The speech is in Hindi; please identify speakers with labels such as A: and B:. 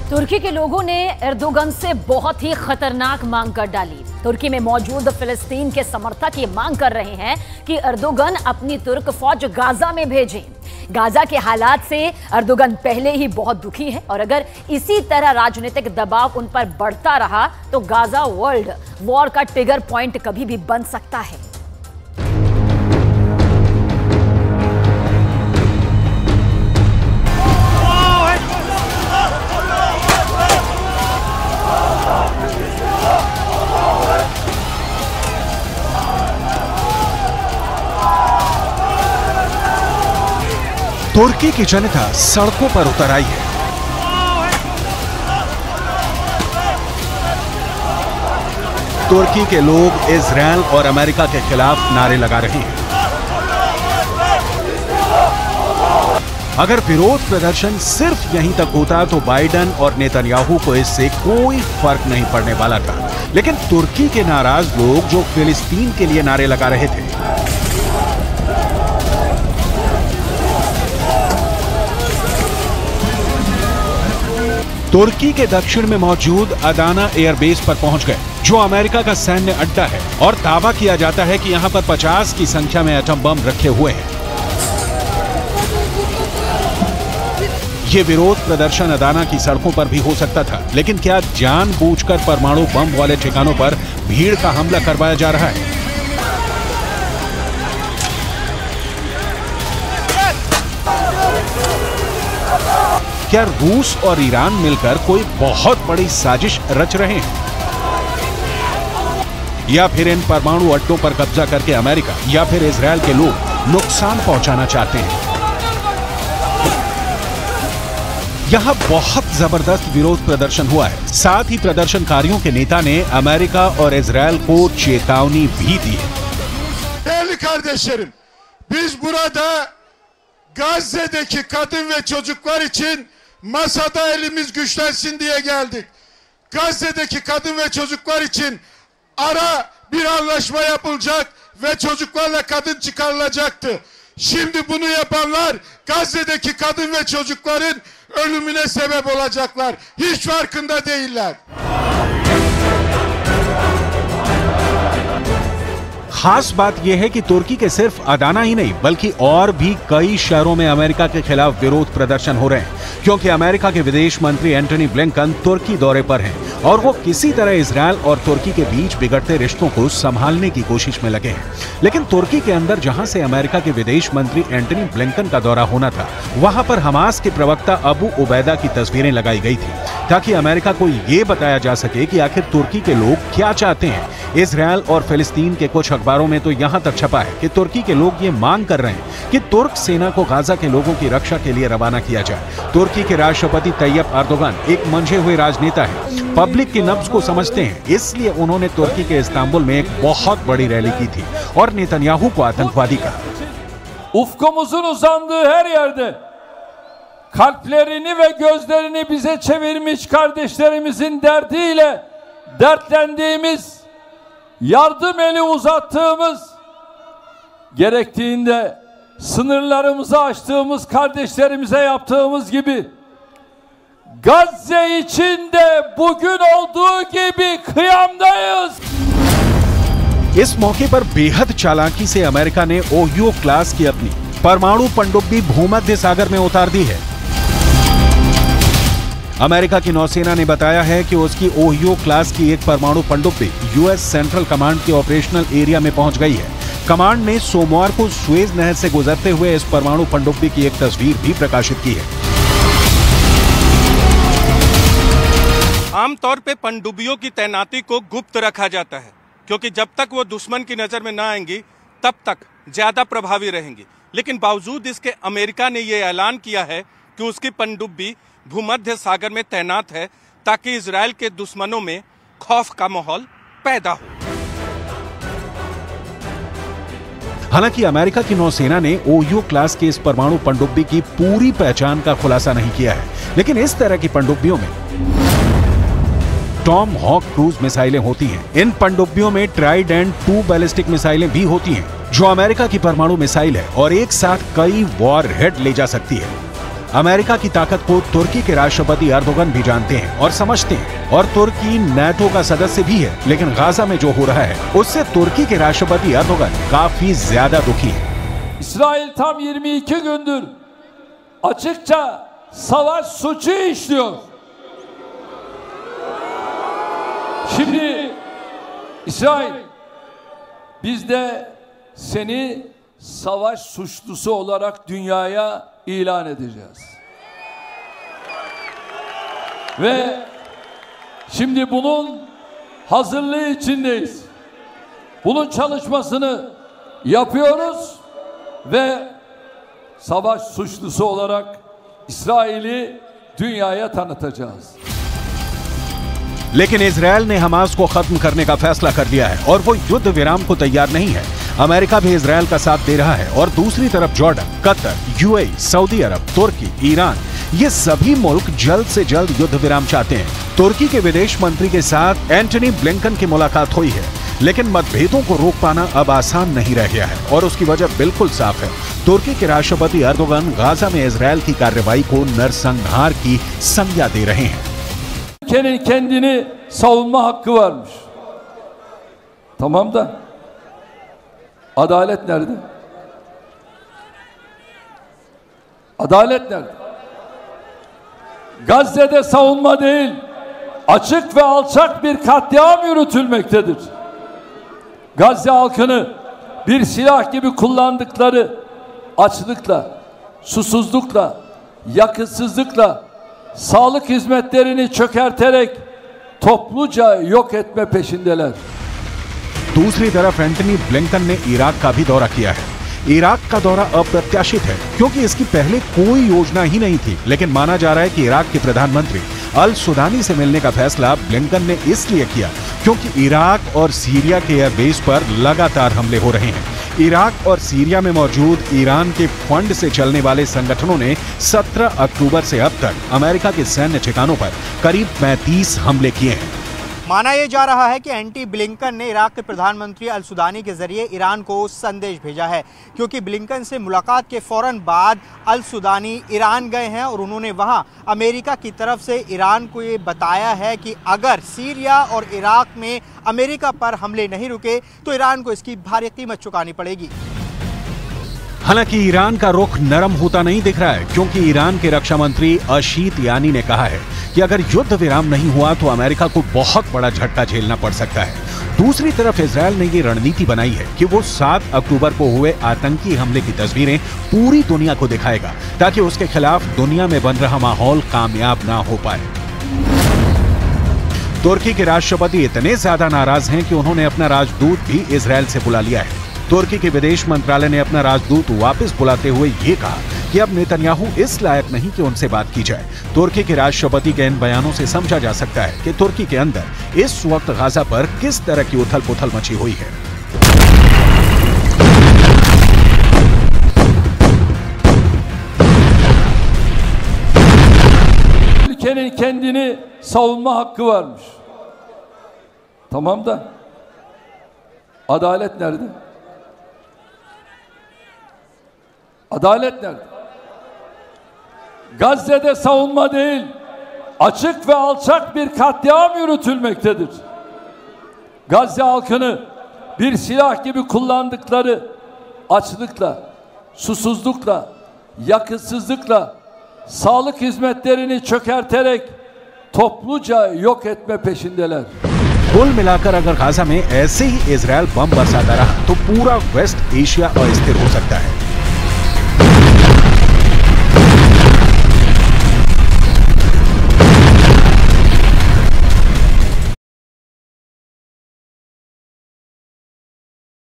A: तुर्की के लोगों ने एर्दोगन से बहुत ही खतरनाक मांग कर डाली। तुर्की में मौजूद फिलिस्तीन के समर्थक ये मांग कर रहे हैं कि एर्दोगन अपनी तुर्क फौज गाजा में भेजें। गाजा के हालात से एर्दोगन पहले ही बहुत दुखी है और अगर इसी तरह राजनीतिक दबाव उन पर बढ़ता रहा तो गाजा वर्ल्ड वॉर का ट्रिगर पॉइंट कभी भी बन सकता है।
B: तुर्की की जनता सड़कों पर उतर आई है। तुर्की के लोग इजरायल और अमेरिका के खिलाफ नारे लगा रहे हैं। अगर विरोध प्रदर्शन सिर्फ यहीं तक होता तो बाइडेन और नेतन्याहू को इससे कोई फर्क नहीं पड़ने वाला था, लेकिन तुर्की के नाराज लोग जो फिलिस्तीन के लिए नारे लगा रहे थे, तुर्की के दक्षिण में मौजूद अदाना एयरबेस पर पहुंच गए, जो अमेरिका का सैन्य अड्डा है और दावा किया जाता है कि यहां पर 50 की संख्या में एटम बम रखे हुए हैं। ये विरोध प्रदर्शन अदाना की सड़कों पर भी हो सकता था, लेकिन क्या जानबूझकर परमाणु बम वाले ठिकानों पर भीड़ का हमला करवाया जा रहा है? क्या रूस और ईरान मिलकर कोई बहुत बड़ी साजिश रच रहे हैं? या फिर इन परमाणु अड्डों पर कब्जा करके अमेरिका या फिर इजरायल के लोग नुकसान पहुंचाना चाहते हैं? यहां बहुत जबरदस्त विरोध प्रदर्शन हुआ है। साथ ही प्रदर्शनकारियों के नेता ने अमेरिका और इजरायल को चेतावनी भी दी है।
C: Değerli kardeşlerim, biz burada Gazze'deki kadın ve çocuklar için masada elimiz güçlensin diye geldik. Gazze'deki kadın ve çocuklar için ara bir anlaşma yapılacak ve çocuklarla kadın çıkarılacaktı. Şimdi bunu yapanlar Gazze'deki kadın ve çocukların ölümüne sebep olacaklar. Hiç farkında değiller.
B: खास बात यह है कि तुर्की के सिर्फ अदाना ही नहीं बल्कि और भी कई शहरों में अमेरिका के खिलाफ विरोध प्रदर्शन हो रहे हैं, क्योंकि अमेरिका के विदेश मंत्री एंटनी ब्लिंकन तुर्की दौरे पर हैं और वो किसी तरह इजरायल और तुर्की के बीच बिगड़ते रिश्तों को संभालने की कोशिश में लगे हैं। लेकिन तुर्की के अंदर जहां से अमेरिका के विदेश मंत्री एंटनी ब्लिंकन का दौरा होना था, वहां पर हमास के प्रवक्ता अबू उबैदा की तस्वीरें लगाई गई थी ताकि अमेरिका को ये बताया जा सके कि आखिर तुर्की के लोग क्या चाहते हैं। इजरायल और फिलिस्तीन के कुछ अखबारों में तो यहां तक छपा है कि तुर्की के लोग ये मांग कर रहे हैं कि तुर्क सेना को गाजा के लोगों की रक्षा के लिए रवाना किया जाए। तुर्की के राष्ट्रपति तैयब एर्दोगन एक मंझे हुए राजनेता है, पब्लिक की नब्ज को समझते हैं, इसलिए उन्होंने तुर्की के इस्तांबुल में एक बहुत बड़ी रैली की थी और नेतन्याहू को आतंकवादी कहा।
D: Ufkumuzun uzandığı her yerde kalplerini ve gözlerini bize çevirmiş kardeşlerimizin derdiyle dertlendiğimiz, yardım eli uzattığımız, gerektiğinde sınırlarımızı açtığımız kardeşlerimize yaptığımız gibi Gazze için de bugün olduğu gibi kıyamdayız.
B: इस मौके पर बेहद चालाकी से अमेरिका ने ओहियो क्लास की अपनी परमाणु पनडुब्बी भूमध्य सागर में उतार दी है। अमेरिका की नौसेना ने बताया है कि उसकी ओहियो क्लास की एक परमाणु पनडुब्बी यूएस सेंट्रल कमांड के ऑपरेशनल एरिया में पहुंच गई है। कमांड ने सोमवार को सुएज नहर से गुजरते हुए इस परमाणु पनडुब्बी की एक तस्वीर भी प्रकाशित की है।
E: आमतौर पे पनडुब्बियों की तैनाती को गुप्त रखा जाता है, क्योंकि जब तक वो दुश्मन की नजर में ना आएंगी तब तक ज्यादा प्रभावी रहेंगी। लेकिन बावजूद इसके अमेरिका ने ये ऐलान किया है कि उसकी पनडुब्बी भूमध्य सागर में तैनात है ताकि इजरायल के दुश्मनों में खौफ का माहौल पैदा हो।
B: हालांकि अमेरिका की नौसेना ने ओहियो क्लास की इस परमाणु पनडुब्बी की पूरी पहचान का खुलासा नहीं किया है, लेकिन इस तरह की पनडुब्बियों में टॉम हॉक क्रूज मिसाइलें होती हैं। इन पनडुब्बियों में ट्राइडेंट 2 बैलिस्टिक मिसाइलें भी होती हैं, जो अमेरिका की परमाणु मिसाइल है और एक साथ कई वॉर हेड ले जा सकती है। अमेरिका की ताकत को तुर्की के राष्ट्रपति एर्दोगन भी जानते हैं और समझते हैं, और तुर्की नाटो का सदस्य भी है। लेकिन गाजा में जो हो रहा है उससे तुर्की के राष्ट्रपति एर्दोगन काफी ज्यादा दुखी है।
D: İsrail tam 22 gündür açıkça savaş suçu işliyor. Şimdi İsrail, biz de seni savaş suçlusu olarak dünyaya ilan edeceğiz. Ve şimdi bunun hazırlığı içindeyiz. Bunun çalışmasını yapıyoruz ve savaş suçlusu olarak İsrail'i dünyaya tanıtacağız.
B: लेकिन इजरायल ने हमास को खत्म करने का फैसला कर दिया है और वो युद्ध विराम को तैयार नहीं है। अमेरिका भी इजरायल का साथ दे रहा है और दूसरी तरफ जॉर्डन, कतर, यूएई, सऊदी अरब, तुर्की, ईरान, ये सभी मुल्क जल्द से जल्द युद्ध विराम चाहते हैं। तुर्की के विदेश मंत्री के साथ एंटनी ब्लिंकन की मुलाकात हुई है, लेकिन मतभेदों को रोक पाना अब आसान नहीं रह गया है और उसकी वजह बिल्कुल साफ है। तुर्की के राष्ट्रपति एर्दोगन गाजा में इजरायल की कार्रवाई को नरसंहार की संज्ञा दे रहे हैं।
D: Ülkenin kendini savunma hakkı varmış. Tamam da adalet nerede? Adalet nerede? Gazze'de savunma değil, açık ve alçak bir katliam yürütülmektedir. Gazze halkını bir silah gibi kullandıkları açlıkla, susuzlukla, yakıtsızlıkla, sağlık hizmetlerini çökerterek topluca yok etme peşindeler.
B: दूसरी तरफ एंटनी ब्लिंकन ने इराक का भी दौरा किया है। इराक का दौरा अप्रत्याशित है क्योंकि इसकी पहले कोई योजना ही नहीं थी, लेकिन माना जा रहा है कि इराक के प्रधानमंत्री अल सुदानी से मिलने का फैसला ब्लिंकन ने इसलिए किया क्योंकि इराक और सीरिया के एयरबेस पर लगातार हमले हो रहे हैं। इराक और सीरिया में मौजूद ईरान के फंड से चलने वाले संगठनों ने 17 अक्टूबर से अब तक अमेरिका के सैन्य ठिकानों पर करीब 35 हमले किए हैं।
F: माना यह जा रहा है कि एंटी ब्लिंकन ने इराक के प्रधानमंत्री अल सुदानी के जरिए ईरान को संदेश भेजा है, क्योंकि ब्लिंकन से मुलाकात के फौरन बाद अल सुदानी ईरान गए हैं और उन्होंने वहां अमेरिका की तरफ से ईरान को ये बताया है कि अगर सीरिया और इराक में अमेरिका पर हमले नहीं रुके तो ईरान को इसकी भारी कीमत चुकानी पड़ेगी।
B: हालांकि ईरान का रुख नरम होता नहीं दिख रहा है, क्योंकि ईरान के रक्षा मंत्री अशीत यानी ने कहा है कि अगर युद्ध विराम नहीं हुआ तो अमेरिका को बहुत बड़ा झटका झेलना पड़ सकता है। दूसरी तरफ इजरायल ने ये रणनीति बनाई है कि वो 7 अक्टूबर को हुए आतंकी हमले की तस्वीरें पूरी दुनिया को दिखाएगा ताकि उसके खिलाफ दुनिया में बन रहा माहौल कामयाब ना हो पाए। तुर्की के राष्ट्रपति इतने ज्यादा नाराज हैं कि उन्होंने अपना राजदूत भी इजरायल से बुला लिया है। तुर्की के विदेश मंत्रालय ने अपना राजदूत वापस बुलाते हुए ये कहा कि अब नेतन्याहू इस लायक नहीं कि उनसे बात की जाए। तुर्की के राष्ट्रपति के इन बयानों से समझा जा सकता है कि तुर्की के अंदर इस वक्त गाजा पर किस तरह की उथल पुथल मची हुई है।
D: Ülkenin kendini savunma hakkı varmış. Tamam da adalet nerede? Adalet nerede? Gazze'de savunma değil, açık ve alçak bir katliam yürütülmektedir. Gazze halkını bir silah gibi kullandıkları açlıkla, susuzlukla, yakıtsızlıkla, sağlık hizmetlerini çökerterek topluca yok etme peşindeler.
B: कुल मिलाकर अगर गाजा में ऐसे ही इजरायल बम बरसाता रहा तो पूरा वेस्ट एशिया अस्थिर हो सकता है।